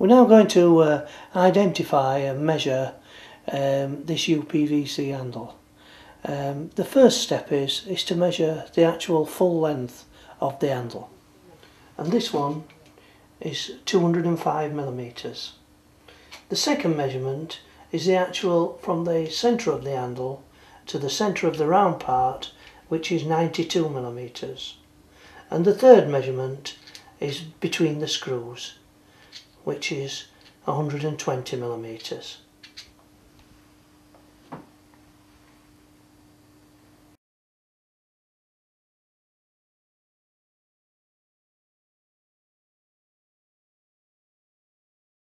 We're now going to identify and measure this uPVC handle. The first step is to measure the actual full length of the handle, and this one is 205 millimeters. The second measurement is the actual from the centre of the handle to the centre of the round part, which is 92 millimeters, and the third measurement is between the screws, which is 120 millimeters.